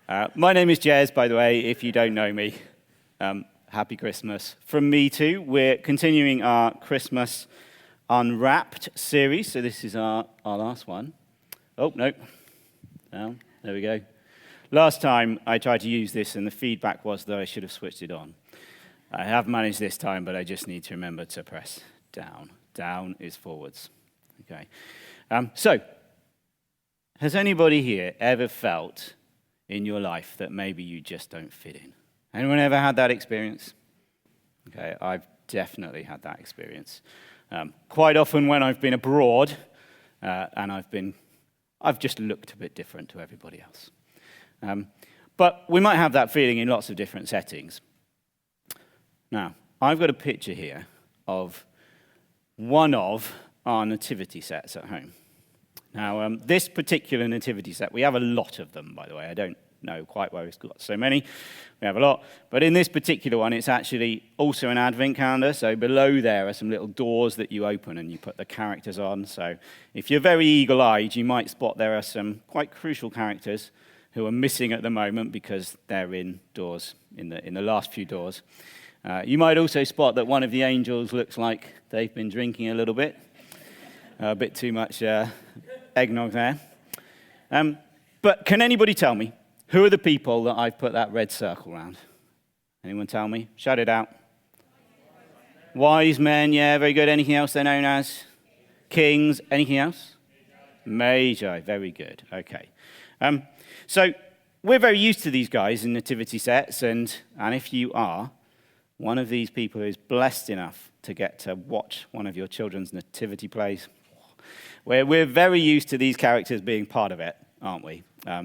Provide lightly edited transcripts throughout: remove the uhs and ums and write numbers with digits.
My name is Gez, by the way, if you don't know me. Happy Christmas. From me too, we're continuing our Christmas Unwrapped series, so this is our last one. Oh, no. Down. There we go. Last time I tried to use this and the feedback was that I should have switched it on. I have managed this time, but I just need to remember to press down. Down is forwards. Okay. So, has anybody here ever felt in your life that maybe you just don't fit in? Anyone ever had that experience? Okay, I've definitely had that experience. Quite often when I've been abroad, and I've just looked a bit different to everybody else. But we might have that feeling in lots of different settings. Now, I've got a picture here of one of our nativity sets at home. Now, this particular nativity set, we have a lot of them, by the way. I don't know quite why we've got so many. We have a lot. But in this particular one, it's actually also an advent calendar. So below there are some little doors that you open and you put the characters on. So if you're very eagle-eyed, you might spot there are some quite crucial characters who are missing at the moment because they're in doors, in the last few doors. You might also spot that one of the angels looks like they've been drinking a little bit. A bit too much eggnog there. But can anybody tell me, who are the people that I've put that red circle around? Anyone tell me? Shout it out. Wise men, yeah, very good. Anything else they're known as? Kings. Anything else? Magi, very good. Okay. So we're very used to these guys in nativity sets, and if you are one of these people who is blessed enough to get to watch one of your children's nativity plays, we're very used to these characters being part of it, aren't we?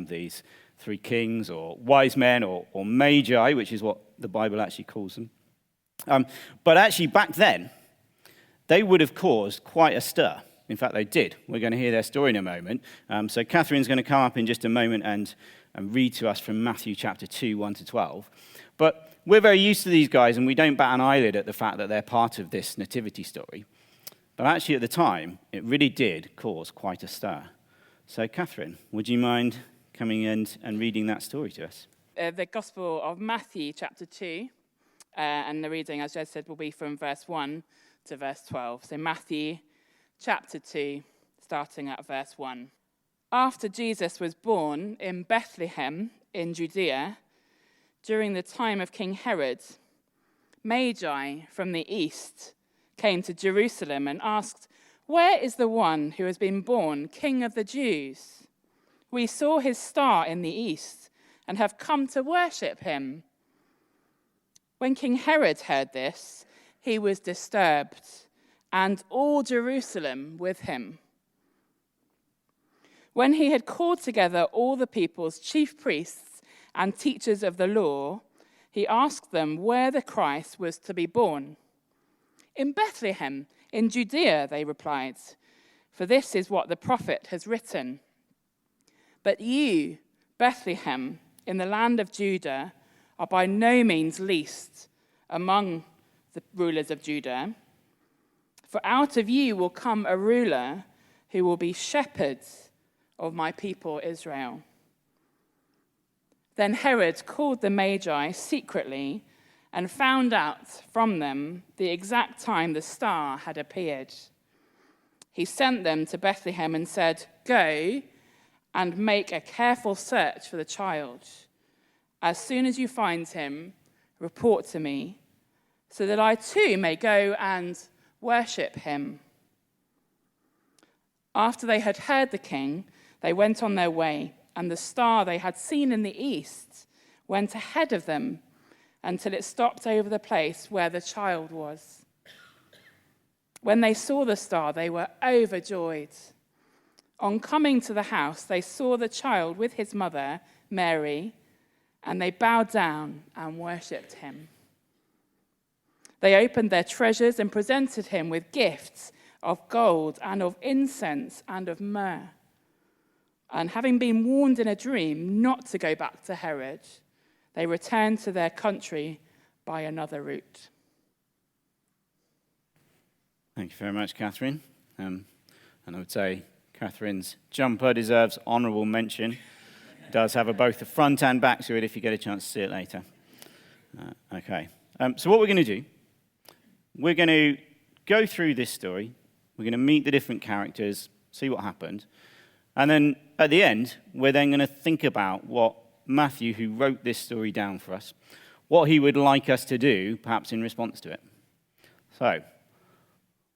These three kings or wise men or magi, which is what the Bible actually calls them. But actually back then, they would have caused quite a stir. In fact, they did. We're going to hear their story in a moment. So Catherine's going to come up in just a moment and read to us from Matthew chapter 2, 1 to 12. But we're very used to these guys, and we don't bat an eyelid at the fact that they're part of this nativity story. But actually, at the time, it really did cause quite a stir. So, Catherine, would you mind coming in and reading that story to us? The Gospel of Matthew, chapter 2, and the reading, as Jez said, will be from verse 1 to verse 12. So, Matthew, chapter 2, starting at verse 1. After Jesus was born in Bethlehem in Judea, during the time of King Herod, Magi from the east came to Jerusalem and asked, "Where is the one who has been born King of the Jews? We saw his star in the east and have come to worship him." When King Herod heard this, he was disturbed, and all Jerusalem with him. When he had called together all the people's chief priests and teachers of the law, he asked them where the Christ was to be born. "In Bethlehem, in Judea," they replied, "for this is what the prophet has written. But you, Bethlehem, in the land of Judah, are by no means least among the rulers of Judah. For out of you will come a ruler who will be shepherd of my people Israel." Then Herod called the Magi secretly and found out from them the exact time the star had appeared. He sent them to Bethlehem and said, "Go and make a careful search for the child. As soon as you find him, report to me, so that I too may go and worship him." After they had heard the king, they went on their way, and the star they had seen in the east went ahead of them until it stopped over the place where the child was. When they saw the star, they were overjoyed. On coming to the house, they saw the child with his mother, Mary, and they bowed down and worshipped him. They opened their treasures and presented him with gifts of gold and of incense and of myrrh. And having been warned in a dream not to go back to Herod, they returned to their country by another route. Thank you very much, Catherine. And I would say Catherine's jumper deserves honourable mention. does have both a front and back to it if you get a chance to see it later. Okay. So what we're going to do, we're going to go through this story. We're going to meet the different characters, see what happened. And then at the end, we're then going to think about what Matthew, who wrote this story down for us, what he would like us to do, perhaps in response to it. So,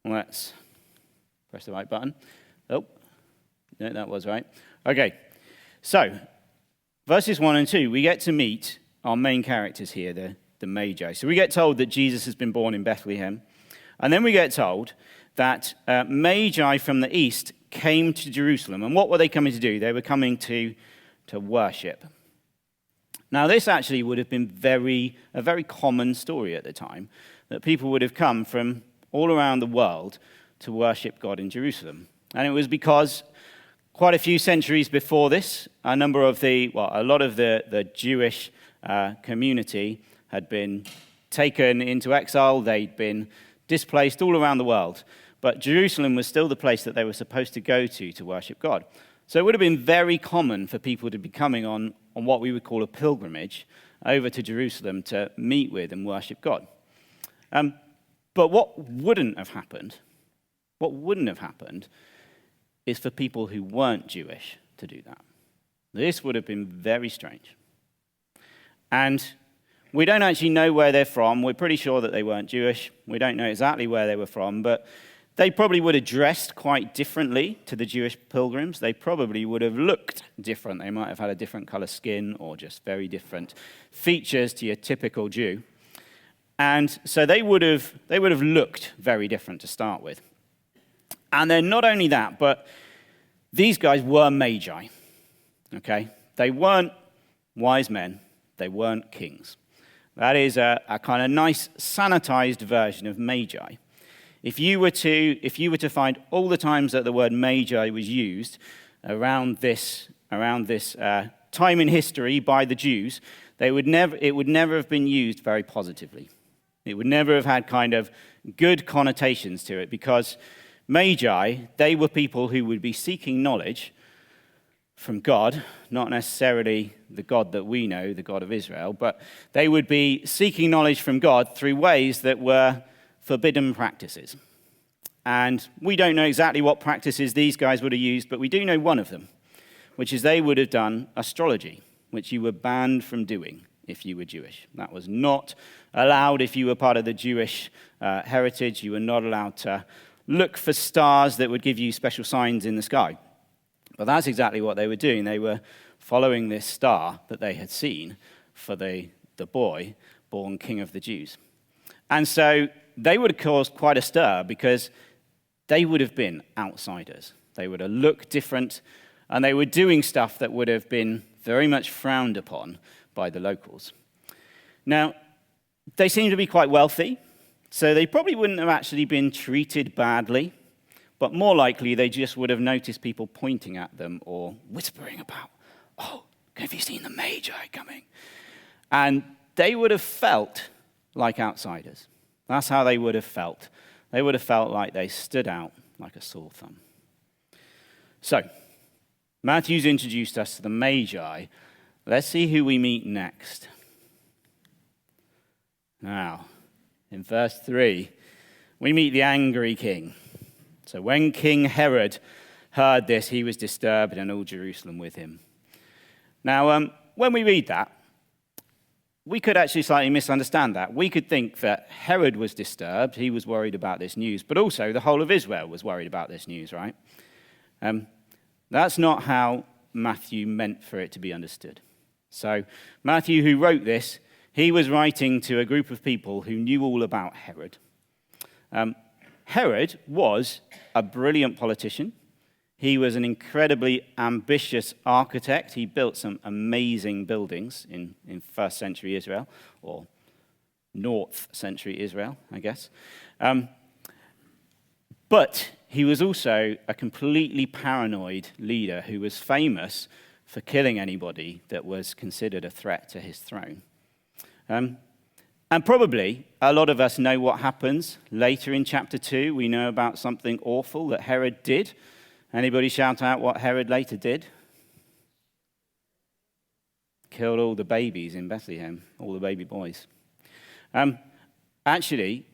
let's press the right button. Oh, no, that was right. Okay, so, verses 1 and 2, we get to meet our main characters here, the Magi. So we get told that Jesus has been born in Bethlehem. And then we get told that Magi from the east came to Jerusalem. And what were they coming to do? They were coming to worship. Now, this actually would have been a very common story at the time, that people would have come from all around the world to worship God in Jerusalem. And it was because quite a few centuries before this, a lot of the Jewish community had been taken into exile. They'd been displaced all around the world. But Jerusalem was still the place that they were supposed to go to worship God. So it would have been very common for people to be coming on what we would call a pilgrimage over to Jerusalem to meet with and worship God. But what wouldn't have happened is for people who weren't Jewish to do that. This would have been very strange. And we don't actually know where they're from. We're pretty sure that they weren't Jewish. We don't know exactly where they were from, but they probably would have dressed quite differently to the Jewish pilgrims. They probably would have looked different. They might have had a different color skin or just very different features to your typical Jew. And so they would have looked very different to start with. And then not only that, but these guys were Magi. Okay? They weren't wise men. They weren't kings. That is a kind of nice sanitized version of Magi. If you were to find all the times that the word Magi was used around this time in history by the Jews, it would never have been used very positively. It would never have had kind of good connotations to it, because Magi, they were people who would be seeking knowledge from God, not necessarily the God that we know, the God of Israel, but they would be seeking knowledge from God through ways that were forbidden practices. And we don't know exactly what practices these guys would have used, but we do know one of them, which is they would have done astrology, which you were banned from doing if you were Jewish. That was not allowed if you were part of the Jewish heritage. You were not allowed to look for stars that would give you special signs in the sky. But that's exactly what they were doing. They were following this star that they had seen for the boy born king of the Jews. And so they would have caused quite a stir, because they would have been outsiders. They would have looked different, and they were doing stuff that would have been very much frowned upon by the locals. Now, they seem to be quite wealthy, so they probably wouldn't have actually been treated badly, but more likely they just would have noticed people pointing at them or whispering about, "Oh, have you seen the Magi coming?" And they would have felt like outsiders. That's how they would have felt. They would have felt like they stood out like a sore thumb. So, Matthew's introduced us to the Magi. Let's see who we meet next. Now, in verse 3, we meet the angry king. So when King Herod heard this, he was disturbed, and all Jerusalem with him. Now, when we read that, we could actually slightly misunderstand that. We could think that Herod was disturbed, he was worried about this news, but also the whole of Israel was worried about this news, right? That's not how Matthew meant for it to be understood. So Matthew, who wrote this, he was writing to a group of people who knew all about Herod. Herod was a brilliant politician. He was an incredibly ambitious architect. He built some amazing buildings in first century Israel, or north century Israel, I guess. But he was also a completely paranoid leader who was famous for killing anybody that was considered a threat to his throne. And probably a lot of us know what happens later in chapter 2. We know about something awful that Herod did. Anybody shout out what Herod later did? killed all the babies in Bethlehem, all the baby boys. Actually,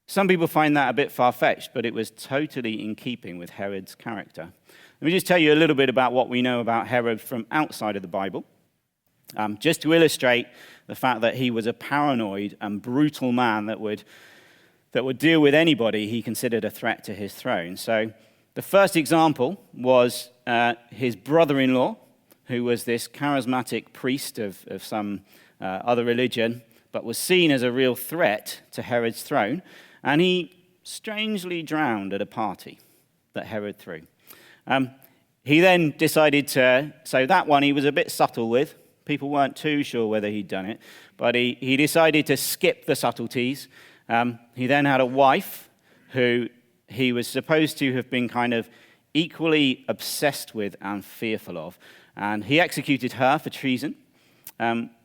some people find that a bit far-fetched, but it was totally in keeping with Herod's character. Let me just tell you a little bit about what we know about Herod from outside of the Bible, just to illustrate the fact that he was a paranoid and brutal man that would deal with anybody he considered a threat to his throne. So the first example was his brother-in-law, who was this charismatic priest of some other religion, but was seen as a real threat to Herod's throne. And he strangely drowned at a party that Herod threw. He then decided so that one he was a bit subtle with. People weren't too sure whether he'd done it, but he decided to skip the subtleties. He then had a wife who he was supposed to have been kind of equally obsessed with and fearful of. And he executed her for treason.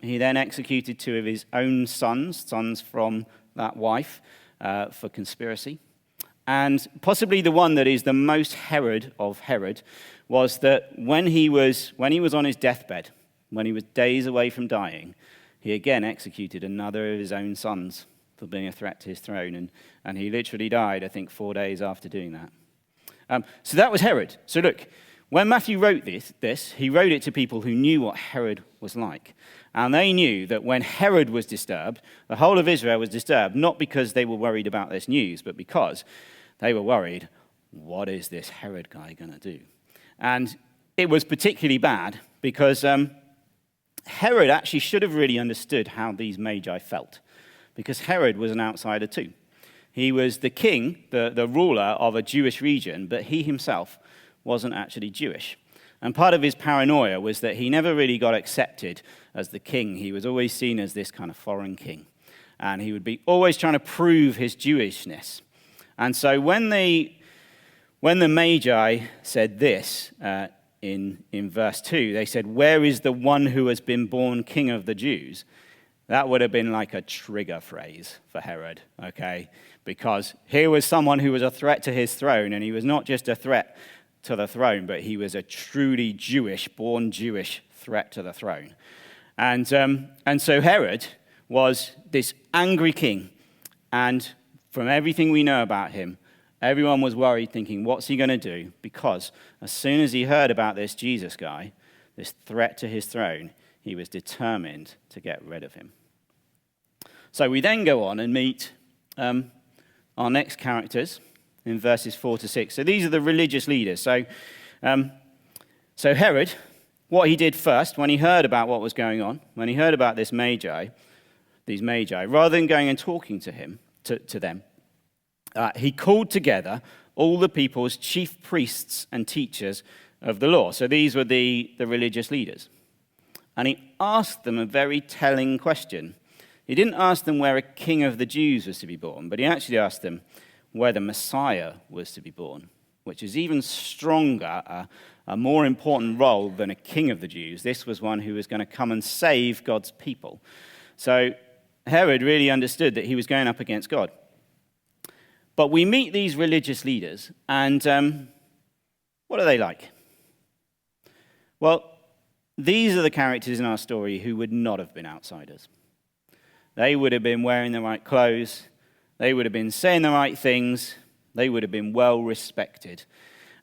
He then executed 2 of his own sons from that wife, for conspiracy. And possibly the one that is the most Herod of Herod was that when he was on his deathbed, when he was days away from dying, he again executed another of his own sons for being a threat to his throne. And he literally died, I think, 4 days after doing that. So that was Herod. So look, when Matthew wrote this, he wrote it to people who knew what Herod was like. And they knew that when Herod was disturbed, the whole of Israel was disturbed, not because they were worried about this news, but because they were worried, what is this Herod guy going to do? And it was particularly bad because Herod actually should have really understood how these magi felt, because Herod was an outsider too. He was the king, the ruler of a Jewish region, but he himself wasn't actually Jewish. And part of his paranoia was that he never really got accepted as the king. He was always seen as this kind of foreign king. And he would be always trying to prove his Jewishness. And so when the Magi said this in verse 2, they said, "Where is the one who has been born king of the Jews?" That would have been like a trigger phrase for Herod, okay? Because here was someone who was a threat to his throne, and he was not just a threat to the throne, but he was a truly Jewish, born Jewish threat to the throne. And so Herod was this angry king, and from everything we know about him, everyone was worried, thinking, what's he going to do? Because as soon as he heard about this Jesus guy, this threat to his throne, he was determined to get rid of him. So we then go on and meet our next characters in verses 4 to 6. So these are the religious leaders. So Herod, what he did first, when he heard about what was going on, when he heard about these magi, rather than going and talking to them, he called together all the people's chief priests and teachers of the law. So these were the religious leaders. And he asked them a very telling question. He didn't ask them where a king of the Jews was to be born, but he actually asked them where the Messiah was to be born, which is even stronger, a more important role than a king of the Jews. This was one who was going to come and save God's people. So Herod really understood that he was going up against God. But we meet these religious leaders, and what are they like? Well, these are the characters in our story who would not have been outsiders. They would have been wearing the right clothes. They would have been saying the right things. They would have been well respected.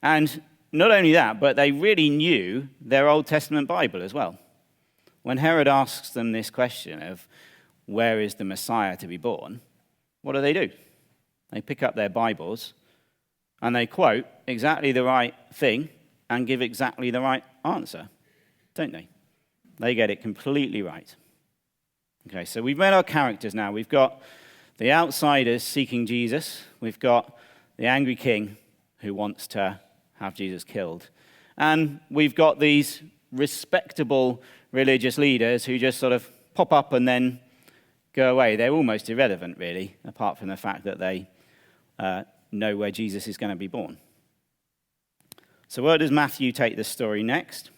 And not only that, but they really knew their Old Testament Bible as well. When Herod asks them this question of where is the Messiah to be born, what do? They pick up their Bibles and they quote exactly the right thing and give exactly the right answer, don't they? They get it completely right. Okay, so we've met our characters now. We've got the outsiders seeking Jesus. We've got the angry king who wants to have Jesus killed. And we've got these respectable religious leaders who just sort of pop up and then go away. They're almost irrelevant, really, apart from the fact that they know where Jesus is going to be born. So where does Matthew take this story next?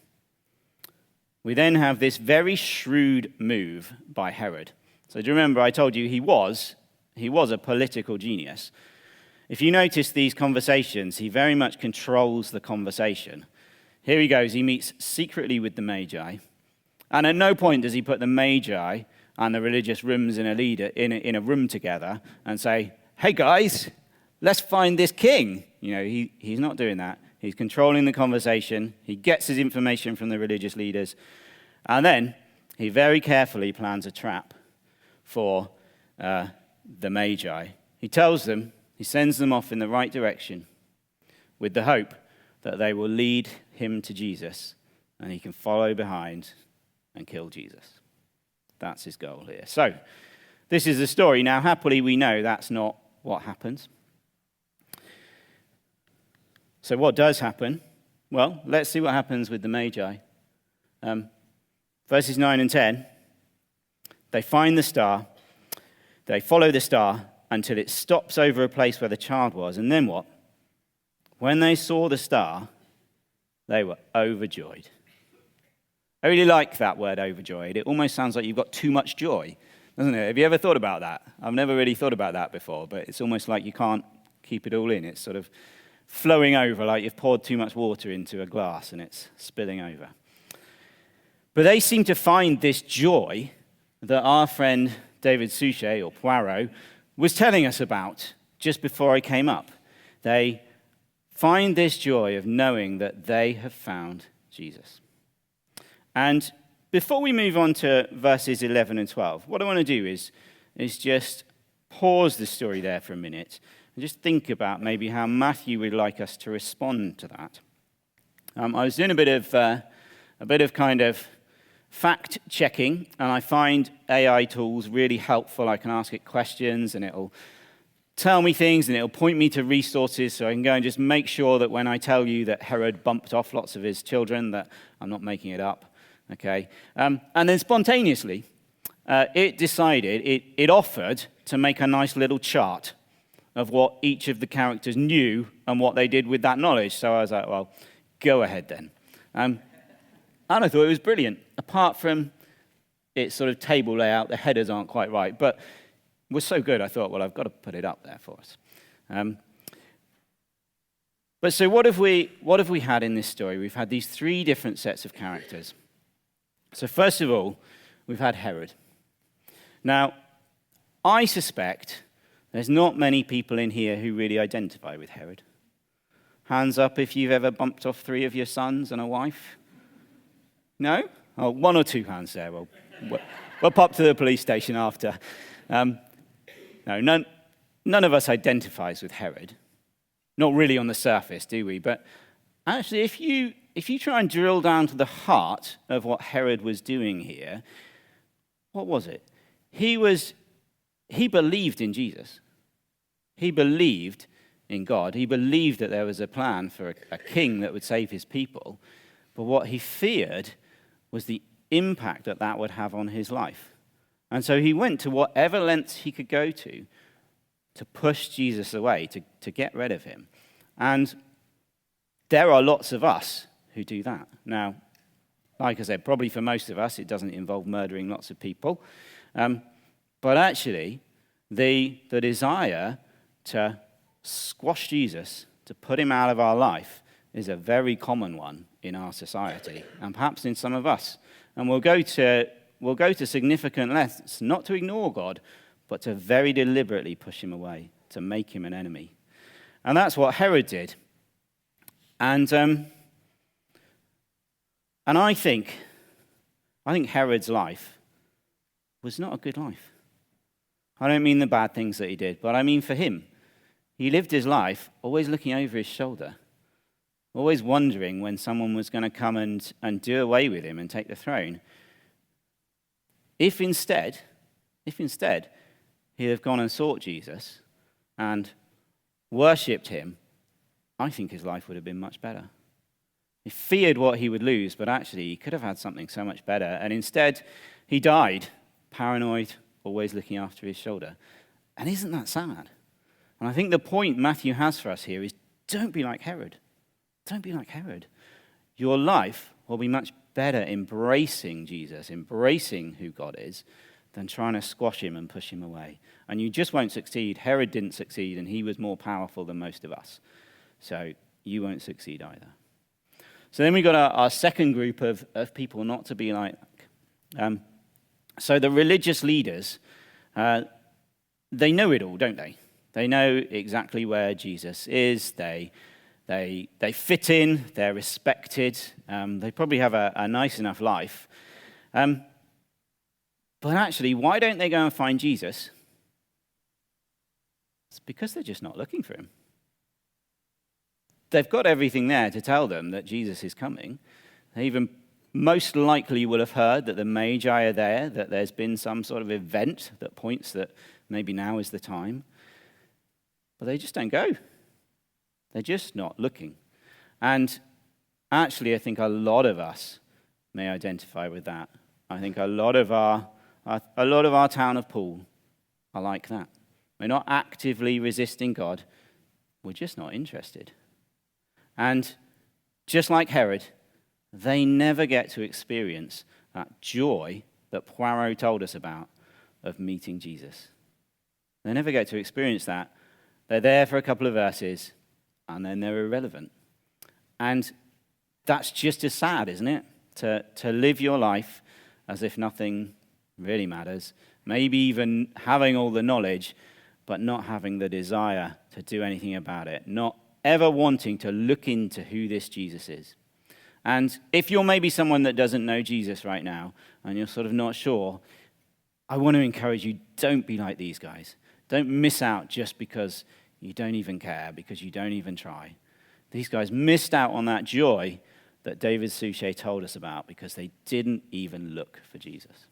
We then have this very shrewd move by Herod. So do you remember I told you he was a political genius. If you notice these conversations, he very much controls the conversation. Here he goes. He meets secretly with the Magi, And at no point does he put the Magi and the religious rooms in a room together and say, hey guys, let's find this king. He's not doing that. He's controlling the conversation. He gets his information from the religious leaders. And then he very carefully plans a trap for the Magi. He tells them, he sends them off in the right direction with the hope that they will lead him to Jesus and he can follow behind and kill Jesus. That's his goal here. So, this is the story. Now, happily, we know that's not what happens. So what does happen? Well, let's see what happens with the Magi. Verses 9 and 10, they find the star, they follow the star until it stops over a place where the child was. And then what? When they saw the star, they were overjoyed. I really like that word, overjoyed. It almost sounds like you've got too much joy, doesn't it? Have you ever thought about that? I've never really thought about that before, but it's almost like you can't keep it all in. It's sort of flowing over like you've poured too much water into a glass and it's spilling over. But they seem to find this joy that our friend David Suchet, or Poirot, was telling us about just before I came up. They find this joy of knowing that they have found Jesus. And before we move on to verses 11 and 12, what I want to do is just pause the story there for a minute and just think about maybe how Matthew would like us to respond to that. I was doing a bit of kind of fact checking, and I find AI tools really helpful. I can ask it questions, and it'll tell me things, and it'll point me to resources, so I can go and just make sure that when I tell you that Herod bumped off lots of his children, that I'm not making it up. Okay, and then spontaneously, it decided, it offered to make a nice little chart of what each of the characters knew and what they did with that knowledge. So I was like, well, go ahead then. And I thought it was brilliant. Apart from its sort of table layout, the headers aren't quite right, but it was so good, I thought, well, I've got to put it up there for us. But so what have we had in this story? We've had these three different sets of characters. So first of all, we've had Herod. Now, I suspect there's not many people in here who really identify with Herod. Hands up if you've ever bumped off 3 of your sons and a wife. No? Oh, 1 or 2 hands there. We'll pop to the police station after. No, none of us identifies with Herod. Not really on the surface, do we? But actually, if you try and drill down to the heart of what Herod was doing here, what was it? He believed in Jesus. He believed in God. He believed that there was a plan for a king that would save his people. But what he feared was the impact that would have on his life. And so he went to whatever lengths he could go to push Jesus away, to get rid of him. And there are lots of us who do that. Now, like I said, probably for most of us, it doesn't involve murdering lots of people. But actually, the desire to squash Jesus, to put him out of our life, is a very common one in our society, and perhaps in some of us. And we'll go to significant lengths, not to ignore God, but to very deliberately push him away, to make him an enemy. And that's what Herod did. And I think Herod's life was not a good life. I don't mean the bad things that he did, but I mean for him. He lived his life always looking over his shoulder, always wondering when someone was going to come and do away with him and take the throne. If instead he'd have gone and sought Jesus and worshipped him, I think his life would have been much better. He feared what he would lose, but actually he could have had something so much better. And instead, he died, paranoid, always looking after his shoulder. And isn't that sad? And I think the point Matthew has for us here is, don't be like Herod. Don't be like Herod. Your life will be much better embracing Jesus, embracing who God is, than trying to squash him and push him away. And you just won't succeed. Herod didn't succeed, and he was more powerful than most of us. So you won't succeed either. So then we got our second group of people not to be like So the religious leaders, they know it all, don't they? They know exactly where Jesus is. They fit in. They're respected. They probably have a nice enough life. But actually, why don't they go and find Jesus? It's because they're just not looking for him. They've got everything there to tell them that Jesus is coming. They even most likely will have heard that the Magi are there, that there's been some sort of event that points that maybe now is the time. But they just don't go. They're just not looking. And actually, I think a lot of us may identify with that. I think a lot of our town of Poole are like that. We're not actively resisting God. We're just not interested. And just like Herod, they never get to experience that joy that Poirot told us about of meeting Jesus. They never get to experience that. They're there for a couple of verses, and then they're irrelevant. And that's just as sad, isn't it? To live your life as if nothing really matters, maybe even having all the knowledge, but not having the desire to do anything about it, not ever wanting to look into who this Jesus is. And if you're maybe someone that doesn't know Jesus right now, and you're sort of not sure, I want to encourage you, don't be like these guys. Don't miss out just because you don't even care, because you don't even try. These guys missed out on that joy that David Suchet told us about because they didn't even look for Jesus.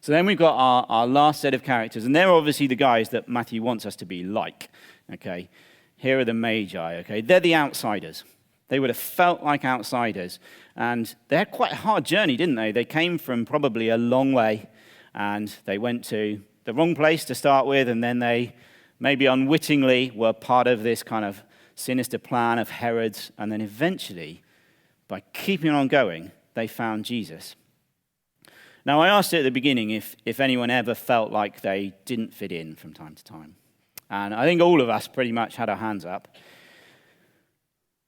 So then we've got our last set of characters, and they're obviously the guys that Matthew wants us to be like, okay? Here are the Magi, okay? They're the outsiders. They would have felt like outsiders, and they had quite a hard journey, didn't they? They came from probably a long way, and they went to the wrong place to start with, and then they maybe unwittingly were part of this kind of sinister plan of Herod's, and then eventually, by keeping on going, they found Jesus. Now, I asked at the beginning if anyone ever felt like they didn't fit in from time to time. And I think all of us pretty much had our hands up.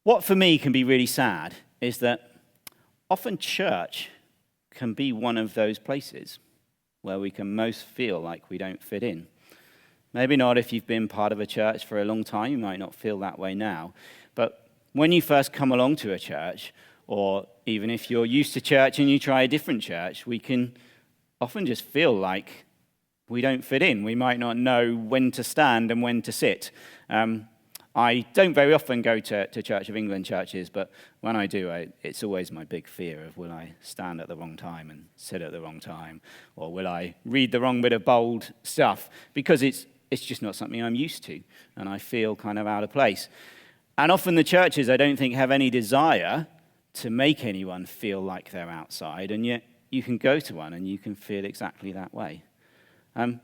What for me can be really sad is that often church can be one of those places where we can most feel like we don't fit in. Maybe not if you've been part of a church for a long time, you might not feel that way now. But when you first come along to a church, or even if you're used to church and you try a different church, we can often just feel like we don't fit in. We might not know when to stand and when to sit. I don't very often go to Church of England churches, but when I do, it's always my big fear of will I stand at the wrong time and sit at the wrong time, or will I read the wrong bit of bold stuff, because it's just not something I'm used to, and I feel kind of out of place. And often the churches, I don't think, have any desire to make anyone feel like they're outside, and yet you can go to one and you can feel exactly that way. But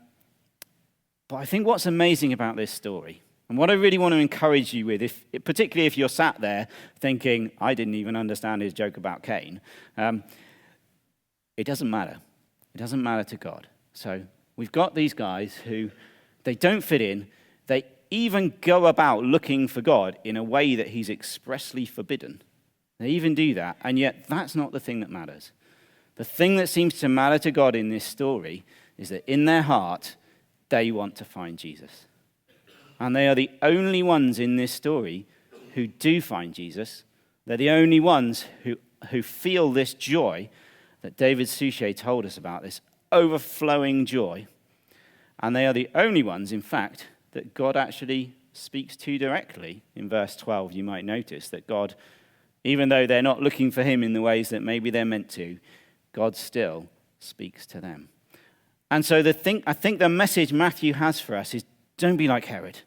I think what's amazing about this story, and what I really want to encourage you with, particularly if you're sat there thinking, I didn't even understand his joke about Cain, it doesn't matter. It doesn't matter to God. So we've got these guys who, they don't fit in. They even go about looking for God in a way that he's expressly forbidden. They even do that, and yet that's not the thing that matters. The thing that seems to matter to God in this story is that in their heart, they want to find Jesus. And they are the only ones in this story who do find Jesus. They're the only ones who feel this joy that David Suchet told us about, this overflowing joy. And they are the only ones, in fact, that God actually speaks to directly. In verse 12, you might notice that God, even though they're not looking for him in the ways that maybe they're meant to, God still speaks to them. And so I think the message Matthew has for us is don't be like Herod.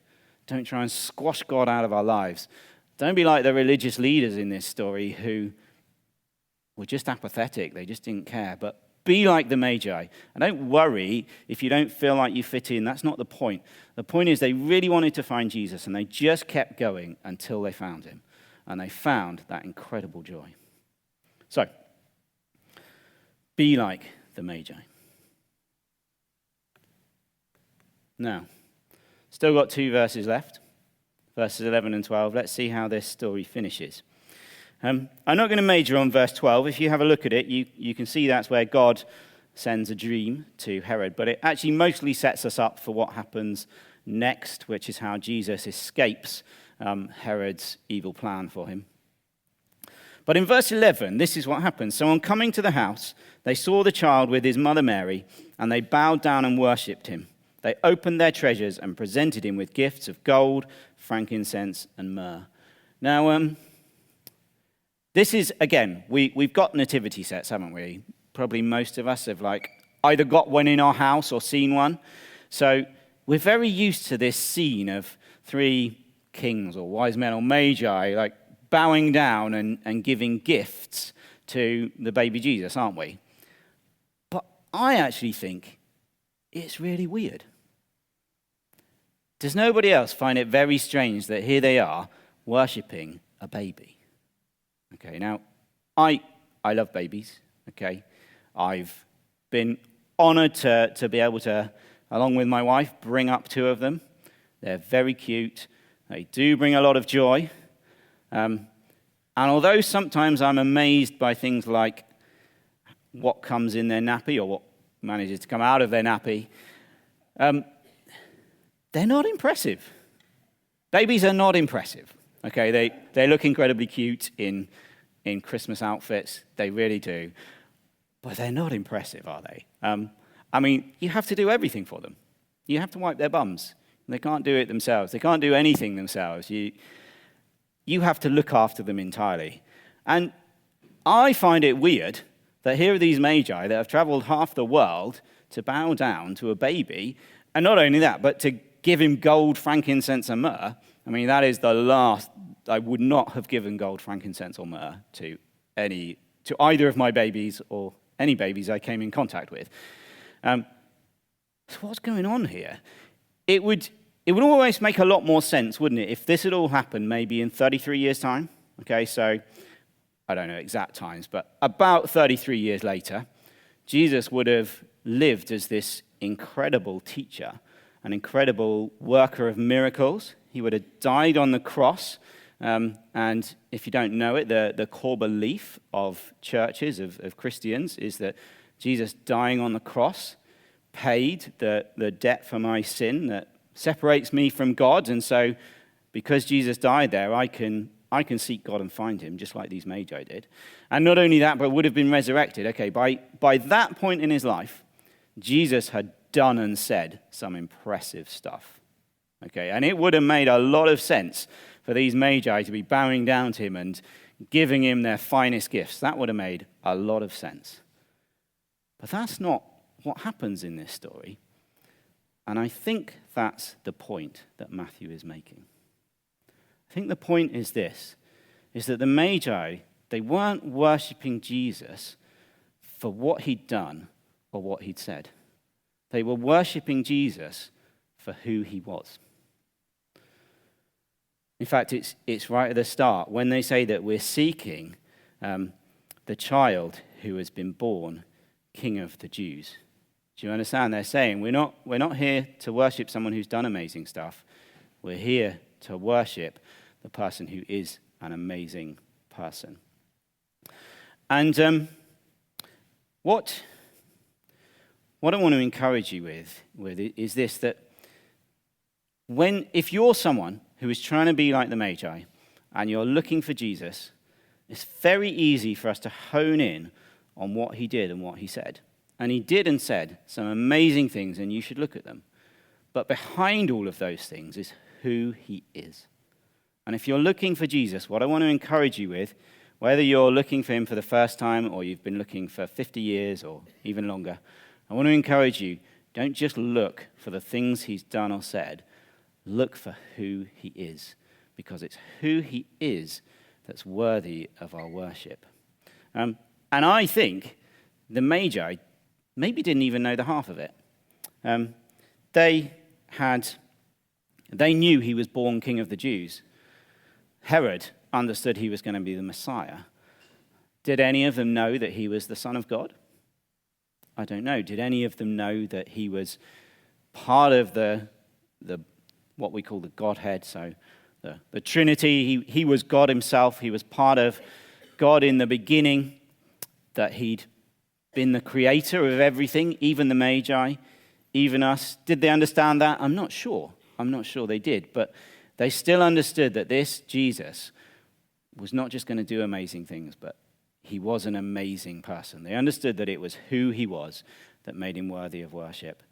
Don't try and squash God out of our lives. Don't be like the religious leaders in this story who were just apathetic. They just didn't care. But be like the Magi. And don't worry if you don't feel like you fit in. That's not the point. The point is they really wanted to find Jesus, and they just kept going until they found him. And they found that incredible joy. So, be like the Magi. Now, still got 2 verses left, verses 11 and 12. Let's see how this story finishes. I'm not going to major on verse 12. If you have a look at it, you can see that's where God sends a dream to Herod. But it actually mostly sets us up for what happens next, which is how Jesus escapes Herod's evil plan for him. But in verse 11, this is what happens. So on coming to the house, they saw the child with his mother Mary, and they bowed down and worshipped him. They opened their treasures and presented him with gifts of gold, frankincense, and myrrh. Now, this is, again, we've got nativity sets, haven't we? Probably most of us have either got one in our house or seen one. So we're very used to this scene of three kings or wise men or magi bowing down and giving gifts to the baby Jesus, aren't we? But I actually think it's really weird. Does nobody else find it very strange that here they are worshipping a baby? Okay, now, I love babies, okay? I've been honored to be able to, along with my wife, bring up two of them. They're very cute. They do bring a lot of joy. And although sometimes I'm amazed by things like what comes in their nappy or what manages to come out of their nappy, they're not impressive. Babies are not impressive. Okay, they look incredibly cute in Christmas outfits. They really do. But they're not impressive, are they? I mean, you have to do everything for them. You have to wipe their bums. They can't do it themselves. They can't do anything themselves. You have to look after them entirely. And I find it weird that here are these magi that have traveled half the world to bow down to a baby, and not only that, but to give him gold, frankincense, and myrrh. I mean, that is the last. I would not have given gold, frankincense, or myrrh to either of my babies or any babies I came in contact with. So what's going on here? It would almost make a lot more sense, wouldn't it, if this had all happened maybe in 33 years' time? Okay, so I don't know exact times, but about 33 years later, Jesus would have lived as this incredible teacher, an incredible worker of miracles. He would have died on the cross. And if you don't know it, the core belief of churches, of Christians, is that Jesus dying on the cross paid the debt for my sin that separates me from God. And so because Jesus died there, I can seek God and find him, just like these magi did. And not only that, but would have been resurrected. Okay, by that point in his life, Jesus had done and said some impressive stuff. Okay, and it would have made a lot of sense for these magi to be bowing down to him and giving him their finest gifts. That would have made a lot of sense. But that's not what happens in this story. And I think that's the point that Matthew is making. I think the point is this, is that the magi, they weren't worshipping Jesus for what he'd done or what he'd said. They were worshipping Jesus for who he was. In fact, it's right at the start when they say that we're seeking the child who has been born King of the Jews. Do you understand? They're saying we're not here to worship someone who's done amazing stuff. We're here to worship the person who is an amazing person. And what I want to encourage you with is this, that if you're someone who is trying to be like the Magi and you're looking for Jesus, it's very easy for us to hone in on what he did and what he said. And he did and said some amazing things, and you should look at them. But behind all of those things is who he is. And if you're looking for Jesus, what I want to encourage you with, whether you're looking for him for the first time or you've been looking for 50 years or even longer, I want to encourage you, don't just look for the things he's done or said. Look for who he is, because it's who he is that's worthy of our worship. And I think the Magi maybe didn't even know the half of it. They knew he was born King of the Jews. Herod understood he was going to be the Messiah. Did any of them know that he was the Son of God? I don't know. Did any of them know that he was part of the what we call the Godhead, so the Trinity? He was God himself. He was part of God in the beginning, that he'd been the creator of everything, even the Magi, even us. Did they understand that? I'm not sure. I'm not sure they did, but they still understood that this Jesus was not just going to do amazing things, but he was an amazing person. They understood that it was who he was that made him worthy of worship.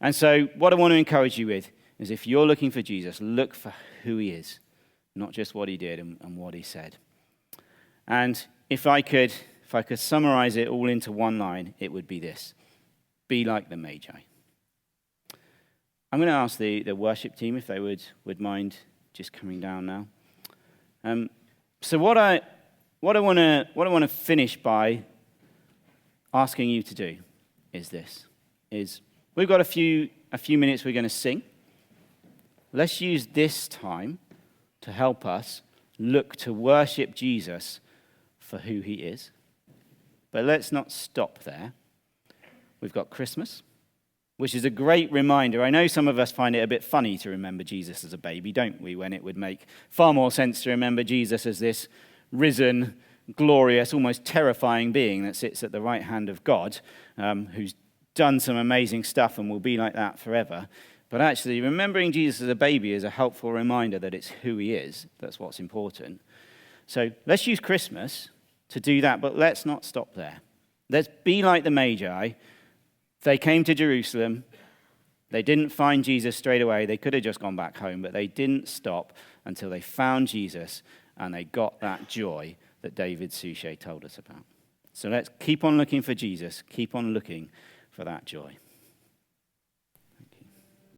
And so what I want to encourage you with is, if you're looking for Jesus, look for who he is, not just what he did and what he said. And if I could summarize it all into one line, it would be this: be like the Magi. I'm going to ask the worship team if they would mind just coming down now. So what I want to finish by asking you to do is this: we've got a few minutes we're going to sing. Let's use this time to help us look to worship Jesus for who he is. But let's not stop there. We've got Christmas, which is a great reminder. I know some of us find it a bit funny to remember Jesus as a baby, don't we? When it would make far more sense to remember Jesus as this risen, glorious, almost terrifying being that sits at the right hand of God, who's done some amazing stuff and will be like that forever. But actually, remembering Jesus as a baby is a helpful reminder that it's who he is. That's what's important. So let's use Christmas to do that, but let's not stop there. Let's be like the Magi. They came to Jerusalem. They didn't find Jesus straight away. They could have just gone back home, but they didn't stop until they found Jesus and they got that joy that David Suchet told us about. So let's keep on looking for Jesus. Keep on looking for that joy.